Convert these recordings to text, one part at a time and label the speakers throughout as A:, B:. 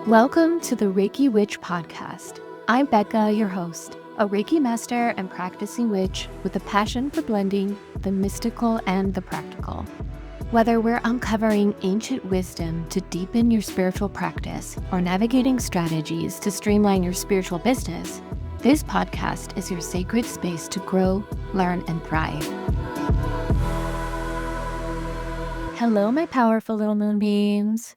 A: Welcome to the Reiki Witch Podcast. I'm Becca, your host, a Reiki master and practicing witch with a passion for blending the mystical and the practical. Whether we're uncovering ancient wisdom to deepen your spiritual practice or navigating strategies to streamline your spiritual business, this podcast is your sacred space to grow, learn, and thrive. Hello, my powerful little moonbeams.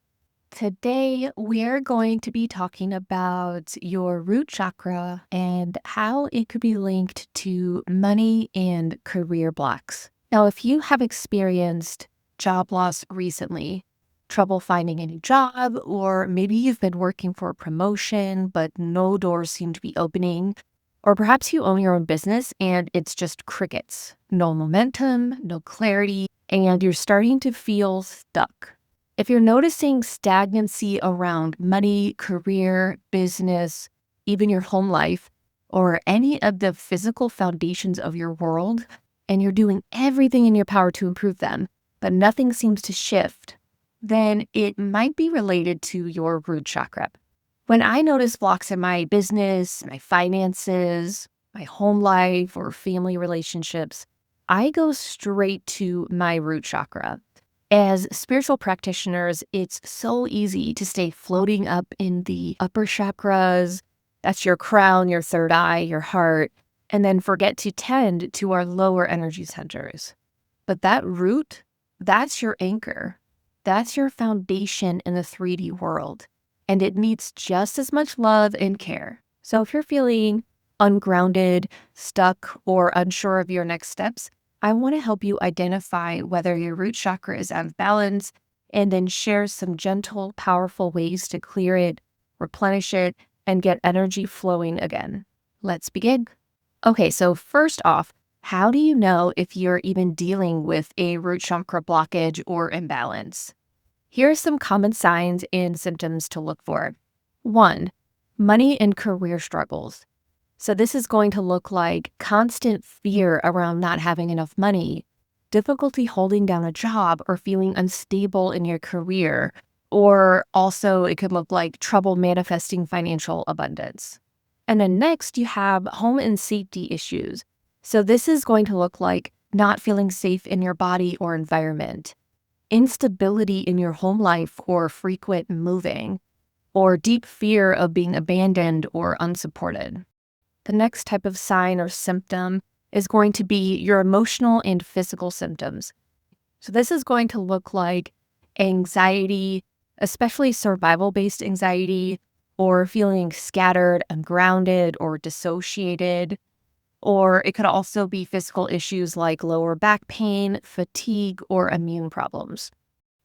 A: Today, we're going to be talking about your root chakra and how it could be linked to money and career blocks. Now, if you have experienced job loss recently, trouble finding a new job, or maybe you've been working for a promotion, but no doors seem to be opening, or perhaps you own your own business and it's just crickets, no momentum, no clarity, and you're starting to feel stuck. If you're noticing stagnancy around money, career, business, even your home life, or any of the physical foundations of your world, and you're doing everything in your power to improve them, but nothing seems to shift, then it might be related to your root chakra. When I notice blocks in my business, my finances, my home life, or family relationships, I go straight to my root chakra. As spiritual practitioners, it's so easy to stay floating up in the upper chakras, that's your crown, your third eye, your heart, and then forget to tend to our lower energy centers. But that root, that's your anchor. That's your foundation in the 3D world, and it needs just as much love and care. So if you're feeling ungrounded, stuck, or unsure of your next steps, I want to help you identify whether your root chakra is out of balance and then share some gentle, powerful ways to clear it, replenish it, and get energy flowing again. Let's begin. Okay, so first off, how do you know if you're even dealing with a root chakra blockage or imbalance? Here are some common signs and symptoms to look for. 1, money and career struggles. So this is going to look like constant fear around not having enough money, difficulty holding down a job or feeling unstable in your career, or also it could look like trouble manifesting financial abundance. And then next you have home and safety issues. So this is going to look like not feeling safe in your body or environment, instability in your home life or frequent moving, or deep fear of being abandoned or unsupported. The next type of sign or symptom is going to be your emotional and physical symptoms. So this is going to look like anxiety, especially survival-based anxiety, or feeling scattered, ungrounded, or dissociated. Or it could also be physical issues like lower back pain, fatigue, or immune problems.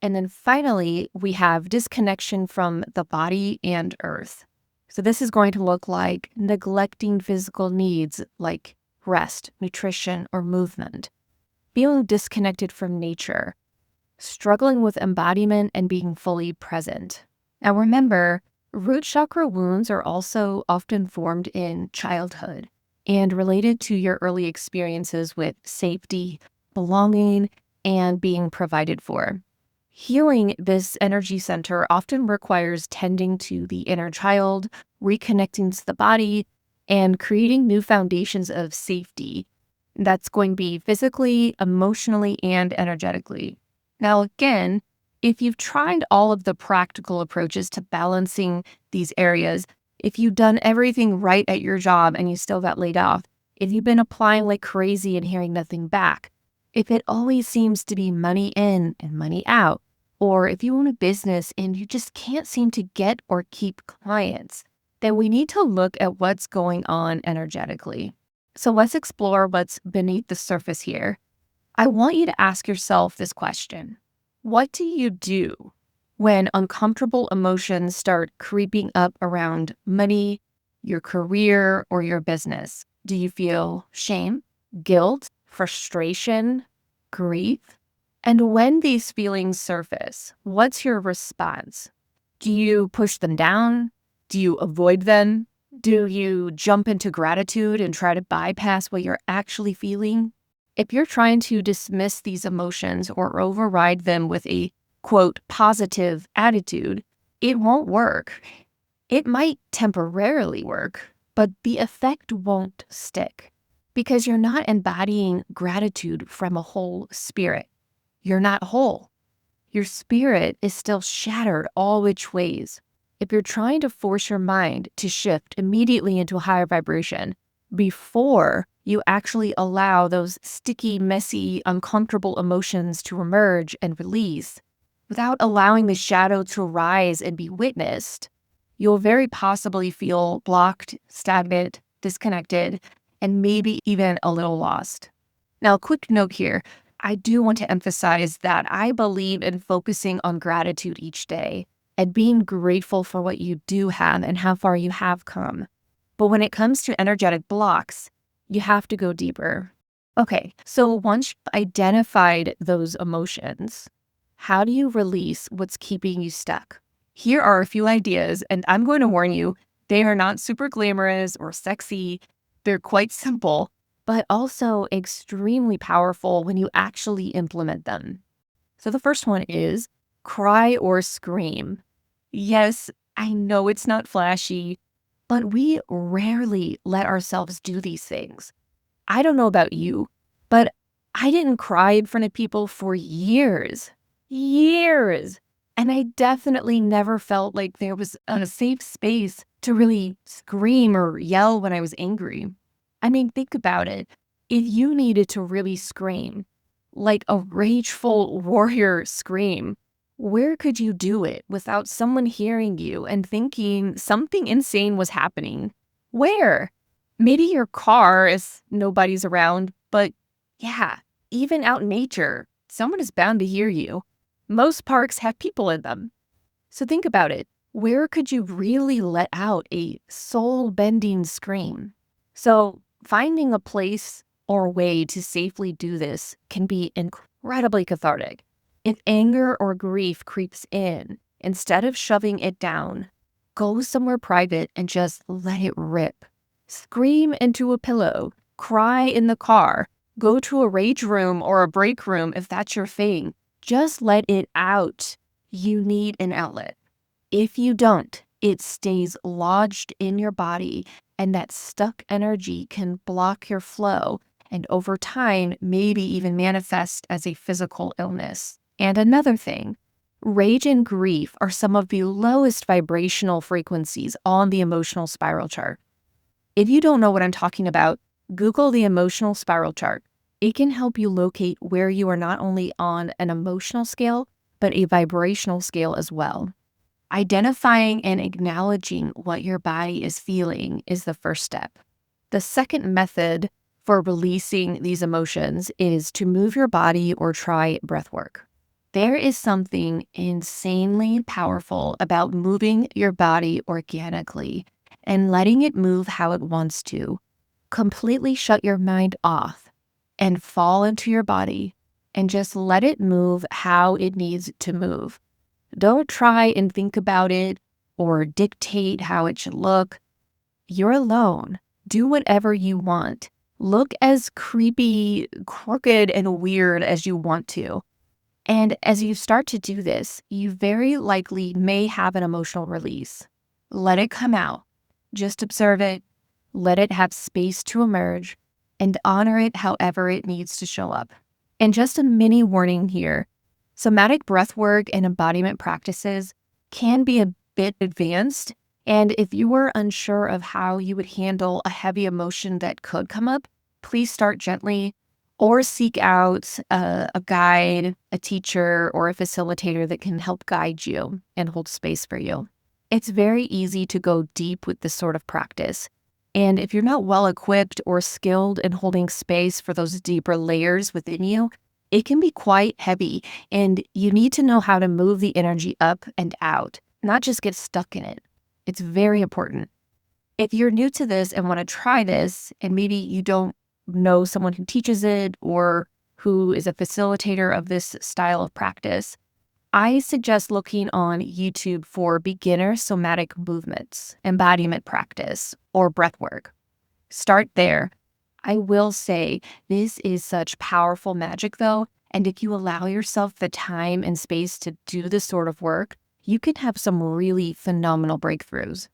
A: And then finally, we have disconnection from the body and earth. So this is going to look like neglecting physical needs like rest, nutrition, or movement, feeling disconnected from nature, struggling with embodiment and being fully present. Now remember, root chakra wounds are also often formed in childhood and related to your early experiences with safety, belonging, and being provided for. Healing this energy center often requires tending to the inner child, reconnecting to the body, and creating new foundations of safety. That's going to be physically, emotionally, and energetically. Now, again, if you've tried all of the practical approaches to balancing these areas, if you've done everything right at your job and you still got laid off, if you've been applying like crazy and hearing nothing back, if it always seems to be money in and money out, or if you own a business and you just can't seem to get or keep clients, then we need to look at what's going on energetically. So let's explore what's beneath the surface here. I want you to ask yourself this question. What do you do when uncomfortable emotions start creeping up around money, your career, or your business? Do you feel shame, guilt, frustration, grief? And when these feelings surface, what's your response? Do you push them down? Do you avoid them? Do you jump into gratitude and try to bypass what you're actually feeling? If you're trying to dismiss these emotions or override them with a, quote, positive attitude, it won't work. It might temporarily work, but the effect won't stick because you're not embodying gratitude from a whole spirit. You're not whole. Your spirit is still shattered all which ways. If you're trying to force your mind to shift immediately into a higher vibration before you actually allow those sticky, messy, uncomfortable emotions to emerge and release, without allowing the shadow to rise and be witnessed, you'll very possibly feel blocked, stagnant, disconnected, and maybe even a little lost. Now, a quick note here. I do want to emphasize that I believe in focusing on gratitude each day and being grateful for what you do have and how far you have come. But when it comes to energetic blocks, you have to go deeper. Okay, so once you've identified those emotions, how do you release what's keeping you stuck? Here are a few ideas, and I'm going to warn you, they are not super glamorous or sexy. They're quite simple, but also extremely powerful when you actually implement them. So the first one is cry or scream. Yes, I know it's not flashy, but we rarely let ourselves do these things. I don't know about you, but I didn't cry in front of people for years. Years. And I definitely never felt like there was a safe space to really scream or yell when I was angry. I mean, think about it. If you needed to really scream, like a rageful warrior scream, where could you do it without someone hearing you and thinking something insane was happening? Where? Maybe your car if nobody's around, but yeah, even out in nature, someone is bound to hear you. Most parks have people in them. So think about it. Where could you really let out a soul-bending scream? So finding a place or way to safely do this can be incredibly cathartic. If anger or grief creeps in, instead of shoving it down, go somewhere private and just let it rip. Scream into a pillow, cry in the car, go to a rage room or a break room if that's your thing. Just let it out. You need an outlet. If you don't, it stays lodged in your body, and that stuck energy can block your flow and over time maybe even manifest as a physical illness. And another thing, rage and grief are some of the lowest vibrational frequencies on the emotional spiral chart. If you don't know what I'm talking about, Google the emotional spiral chart. It can help you locate where you are not only on an emotional scale, but a vibrational scale as well. Identifying and acknowledging what your body is feeling is the first step. The second method for releasing these emotions is to move your body or try breath work. There is something insanely powerful about moving your body organically and letting it move how it wants to. Completely shut your mind off and fall into your body and just let it move how it needs to move. Don't try and think about it or dictate how it should look. You're alone. Do whatever you want. Look as creepy, crooked, and weird as you want to. And as you start to do this, you very likely may have an emotional release. Let it come out. Just observe it. Let it have space to emerge and honor it however it needs to show up. And just a mini warning here. Somatic breathwork and embodiment practices can be a bit advanced, and if you were unsure of how you would handle a heavy emotion that could come up, please start gently or seek out a guide, a teacher, or a facilitator that can help guide you and hold space for you. It's very easy to go deep with this sort of practice, and if you're not well equipped or skilled in holding space for those deeper layers within you, it can be quite heavy, and you need to know how to move the energy up and out, not just get stuck in it. It's very important. If you're new to this and want to try this, and maybe you don't know someone who teaches it or who is a facilitator of this style of practice, I suggest looking on YouTube for beginner somatic movements, embodiment practice, or breath work. Start there. I will say this is such powerful magic though, and if you allow yourself the time and space to do this sort of work, you can have some really phenomenal breakthroughs.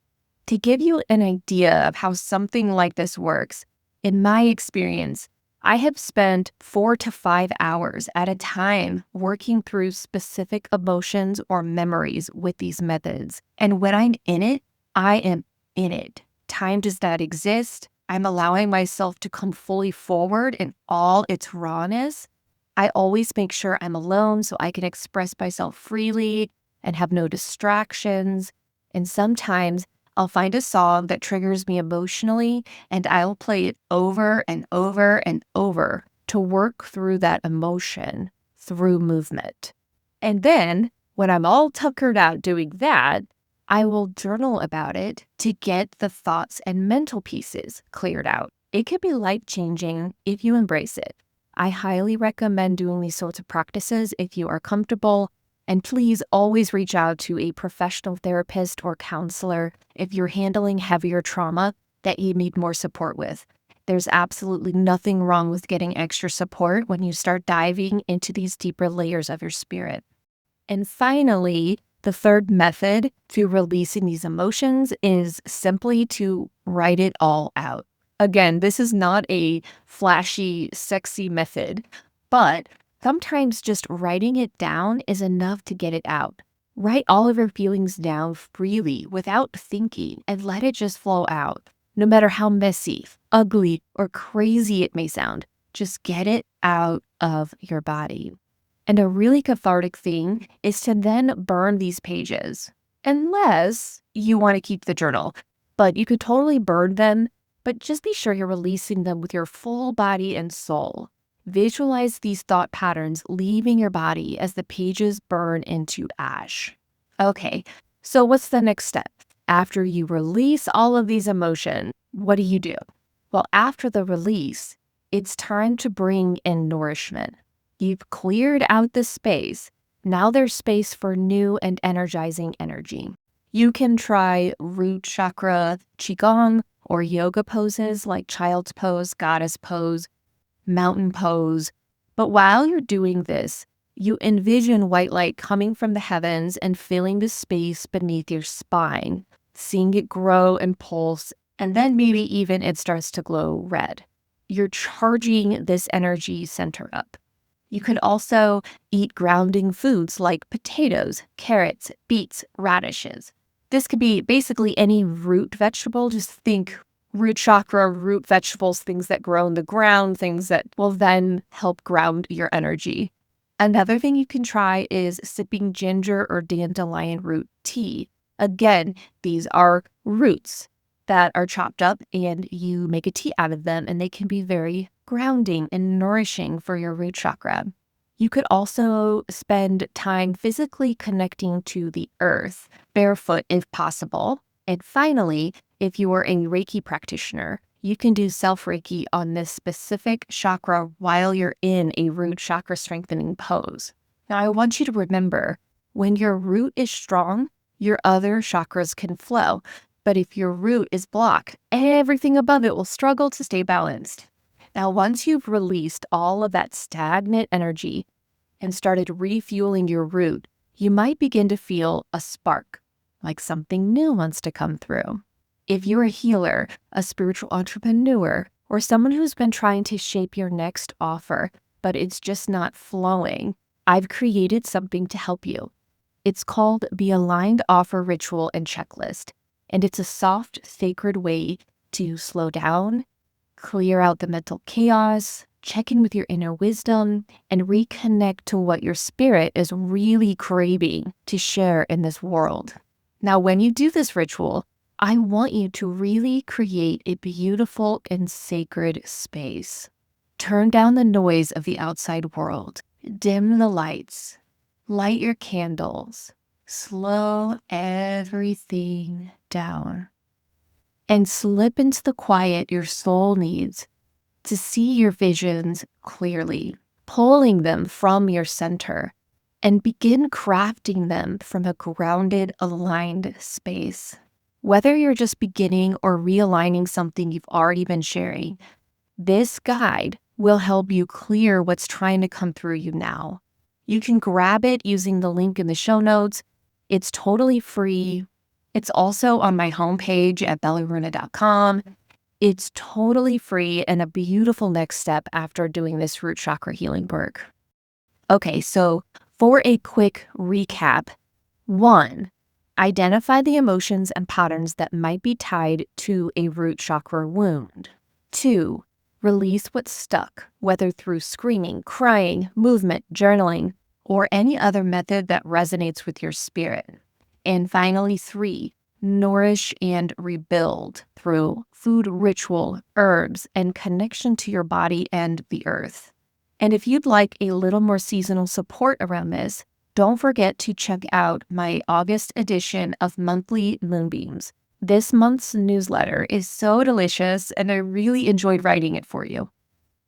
A: To give you an idea of how something like this works, in my experience, I have spent 4 to 5 hours at a time working through specific emotions or memories with these methods. And when I'm in it, I am in it. Time does not exist. I'm allowing myself to come fully forward in all its rawness. I always make sure I'm alone so I can express myself freely and have no distractions. And sometimes I'll find a song that triggers me emotionally and I'll play it over and over and over to work through that emotion through movement. And then when I'm all tuckered out doing that, I will journal about it to get the thoughts and mental pieces cleared out. It can be life-changing if you embrace it. I highly recommend doing these sorts of practices if you are comfortable. And please always reach out to a professional therapist or counselor if you're handling heavier trauma that you need more support with. There's absolutely nothing wrong with getting extra support when you start diving into these deeper layers of your spirit. And finally, the third method to releasing these emotions is simply to write it all out. Again, this is not a flashy, sexy method, but sometimes just writing it down is enough to get it out. Write all of your feelings down freely without thinking and let it just flow out. No matter how messy, ugly, or crazy it may sound, just get it out of your body. And a really cathartic thing is to then burn these pages, unless you want to keep the journal. But you could totally burn them, but just be sure you're releasing them with your full body and soul. Visualize these thought patterns leaving your body as the pages burn into ash. Okay, so what's the next step? After you release all of these emotions, what do you do? Well, after the release, it's time to bring in nourishment. You've cleared out the space. Now there's space for new and energizing energy. You can try root chakra qigong or yoga poses like child's pose, goddess pose, mountain pose. But while you're doing this, you envision white light coming from the heavens and filling the space beneath your spine, seeing it grow and pulse, and then maybe even it starts to glow red. You're charging this energy center up. You can also eat grounding foods like potatoes, carrots, beets, radishes. This could be basically any root vegetable. Just think root chakra, root vegetables, things that grow in the ground, things that will then help ground your energy. Another thing you can try is sipping ginger or dandelion root tea. Again, these are roots that are chopped up and you make a tea out of them, and they can be very grounding and nourishing for your root chakra. You could also spend time physically connecting to the earth, barefoot if possible. And finally, if you are a Reiki practitioner, you can do self-Reiki on this specific chakra while you're in a root chakra strengthening pose. Now, I want you to remember, when your root is strong, your other chakras can flow. But if your root is blocked, everything above it will struggle to stay balanced. Now, once you've released all of that stagnant energy and started refueling your root, you might begin to feel a spark, like something new wants to come through. If you're a healer, a spiritual entrepreneur, or someone who's been trying to shape your next offer, but it's just not flowing, I've created something to help you. It's called the Aligned Offer Ritual and Checklist, and it's a soft, sacred way to slow down, clear out the mental chaos, check in with your inner wisdom, and reconnect to what your spirit is really craving to share in this world. Now, when you do this ritual, I want you to really create a beautiful and sacred space. Turn down the noise of the outside world. Dim the lights. Light your candles. Slow everything down. And slip into the quiet your soul needs to see your visions clearly, pulling them from your center, and begin crafting them from a grounded, aligned space. Whether you're just beginning or realigning something you've already been sharing, this guide will help you clear what's trying to come through you now. You can grab it using the link in the show notes. It's totally free. It's also on my homepage at bellaruna.com. It's totally free and a beautiful next step after doing this root chakra healing work. Okay, so for a quick recap, 1, identify the emotions and patterns that might be tied to a root chakra wound. 2, release what's stuck, whether through screaming, crying, movement, journaling, or any other method that resonates with your spirit. And finally, 3, nourish and rebuild through food, ritual, herbs, and connection to your body and the earth. And if you'd like a little more seasonal support around this, don't forget to check out my August edition of Monthly Moonbeams. This month's newsletter is so delicious, and I really enjoyed writing it for you.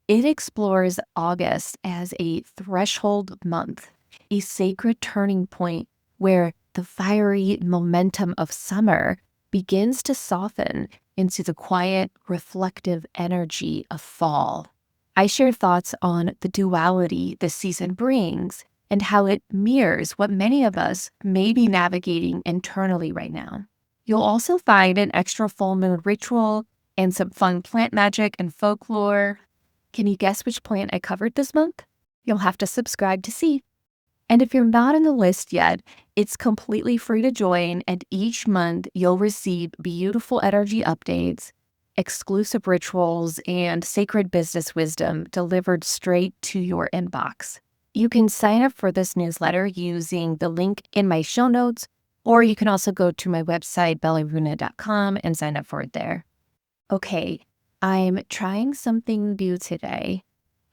A: It explores August as a threshold month, a sacred turning point where the fiery momentum of summer begins to soften into the quiet, reflective energy of fall. I share thoughts on the duality this season brings and how it mirrors what many of us may be navigating internally right now. You'll also find an extra full moon ritual and some fun plant magic and folklore. Can you guess which plant I covered this month? You'll have to subscribe to see. And if you're not on the list yet, it's completely free to join, and each month you'll receive beautiful energy updates, exclusive rituals, and sacred business wisdom delivered straight to your inbox. You can sign up for this newsletter using the link in my show notes, or you can also go to my website, bellaruna.com, and sign up for it there. Okay, I'm trying something new today.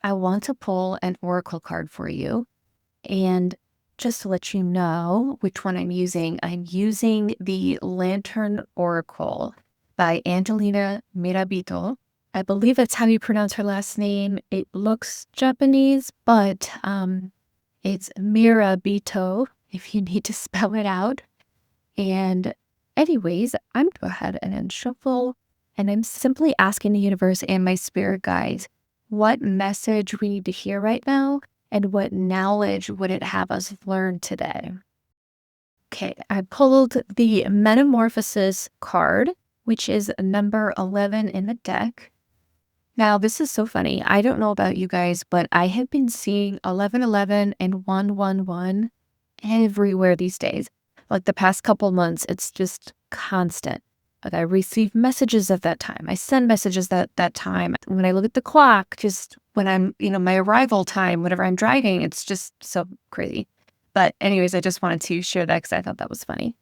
A: I want to pull an oracle card for you. And just to let you know which one I'm using the Lantern Oracle by Angelina Mirabito. I believe that's how you pronounce her last name. It looks Japanese, but it's Mirabito if you need to spell it out. And anyways, I'm going to go ahead and shuffle, and I'm simply asking the universe and my spirit guides what message we need to hear right now and what knowledge would it have us learn today. Okay, I pulled the Metamorphosis card, which is number 11 in the deck. Now, this is so funny. I don't know about you guys, but I have been seeing 1111 and 111 everywhere these days. Like the past couple months, it's just constant. Like I receive messages at that time. I send messages that time. When I look at the clock, just when I'm, my arrival time, whenever I'm driving, it's just so crazy. But anyways, I just wanted to share that because I thought that was funny.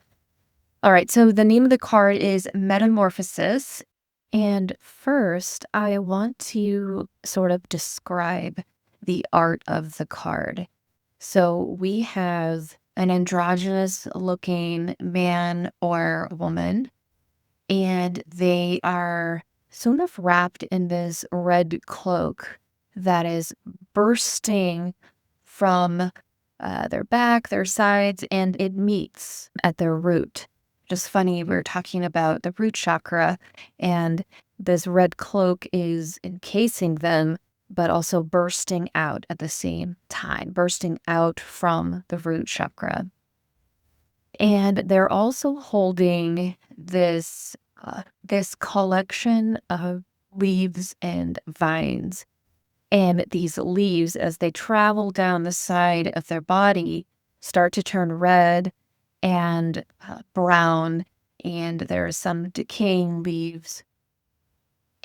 A: All right, so the name of the card is Metamorphosis. And first, I want to sort of describe the art of the card. So we have an androgynous looking man or woman, and they are sort of wrapped in this red cloak that is bursting from their back, their sides, and it meets at their root. Just funny, we were talking about the root chakra, and this red cloak is encasing them, but also bursting out at the same time, bursting out from the root chakra. And they're also holding this collection of leaves and vines. And these leaves, as they travel down the side of their body, start to turn red and brown, and there are some decaying leaves.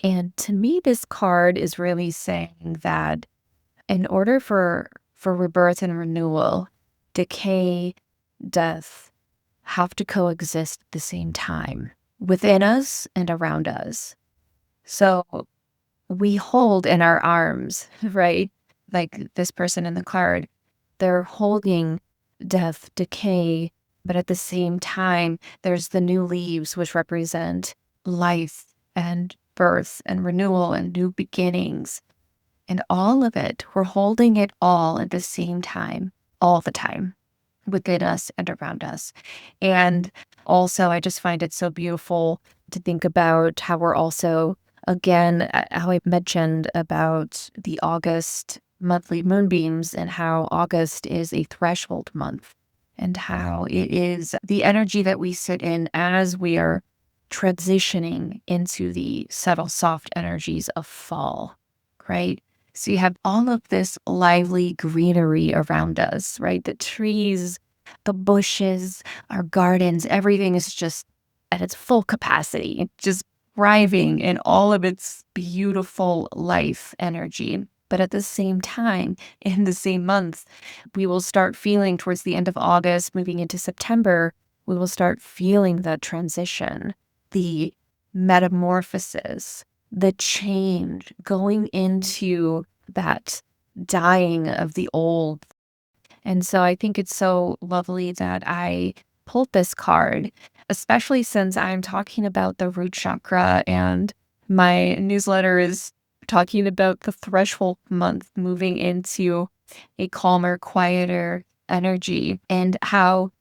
A: And to me, this card is really saying that in order for rebirth and renewal, decay, death have to coexist at the same time within us and around us. So we hold in our arms, right? Like this person in the card, they're holding death, decay, but at the same time, there's the new leaves, which represent life and birth and renewal and new beginnings. And all of it, we're holding it all at the same time, all the time, within us and around us. And also, I just find it so beautiful to think about how we're also, again, how I mentioned about the August monthly moonbeams and how August is a threshold month. and how it is the energy that we sit in as we are transitioning into the subtle, soft energies of fall, right? So you have all of this lively greenery around us, right? The trees, the bushes, our gardens, everything is just at its full capacity, just thriving in all of its beautiful life energy. But at the same time, in the same month, we will start feeling towards the end of August, moving into September, we will start feeling the transition, the metamorphosis, the change, going into that dying of the old. And so I think it's so lovely that I pulled this card, especially since I'm talking about the root chakra and my newsletter is talking about the threshold month moving into a calmer, quieter energy, and how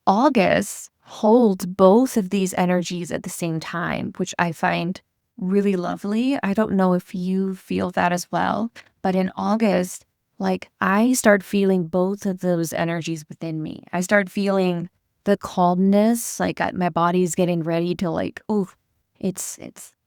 A: August holds both of these energies at the same time, which I find really lovely. I don't know if you feel that as well, but in August, like I start feeling both of those energies within me. I start feeling the calmness, like my body's getting ready to like, oh, it's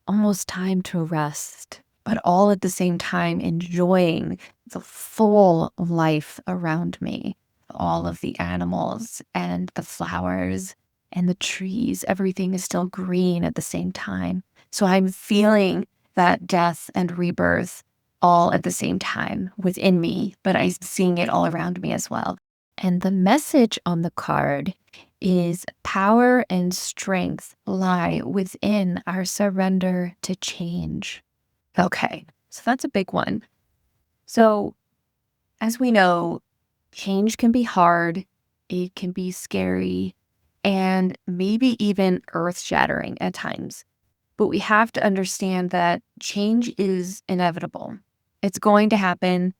A: almost time to rest, but all at the same time enjoying the full life around me, all of the animals and the flowers and the trees. Everything is still green at the same time. So I'm feeling that death and rebirth all at the same time within me, but I'm seeing it all around me as well. And the message on the card is power and strength lie within our surrender to change. Okay, so that's a big one. So as we know, change can be hard, it can be scary, and maybe even earth-shattering at times. But we have to understand that change is inevitable. It's going to happen,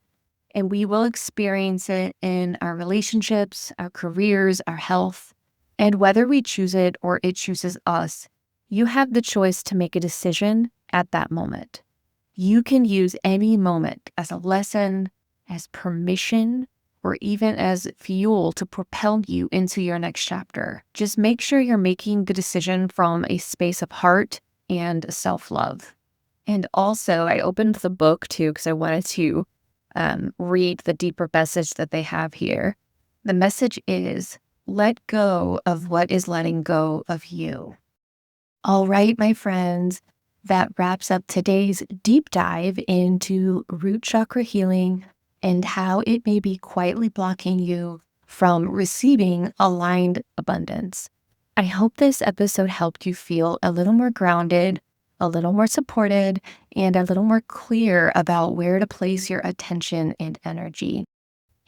A: and we will experience it in our relationships, our careers, our health. And whether we choose it or it chooses us, you have the choice to make a decision at that moment. You can use any moment as a lesson, as permission, or even as fuel to propel you into your next chapter. Just make sure you're making the decision from a space of heart and self-love. And also, I opened the book too because I wanted to read the deeper message that they have here. The message is, let go of what is letting go of you. All right, my friends, that wraps up today's deep dive into root chakra healing and how it may be quietly blocking you from receiving aligned abundance. I hope this episode helped you feel a little more grounded, a little more supported, and a little more clear about where to place your attention and energy.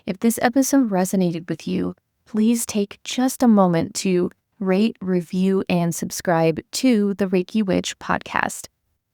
A: If this episode resonated with you, please take just a moment to rate, review, and subscribe to the Reiki Witch Podcast.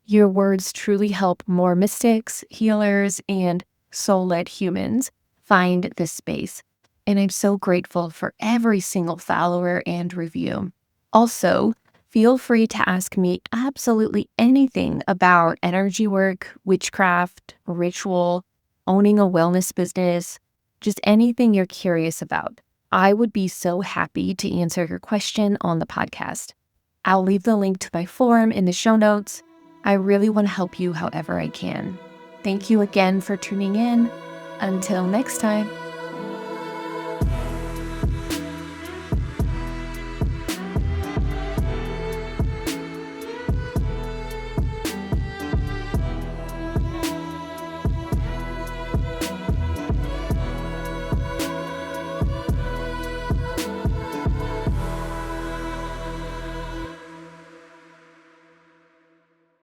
A: Your words truly help more mystics, healers, and soul-led humans find this space. And I'm so grateful for every single follower and review. Also, feel free to ask me absolutely anything about energy work, witchcraft, ritual, owning a wellness business, just anything you're curious about. I would be so happy to answer your question on the podcast. I'll leave the link to my forum in the show notes. I really want to help you however I can. Thank you again for tuning in. Until next time.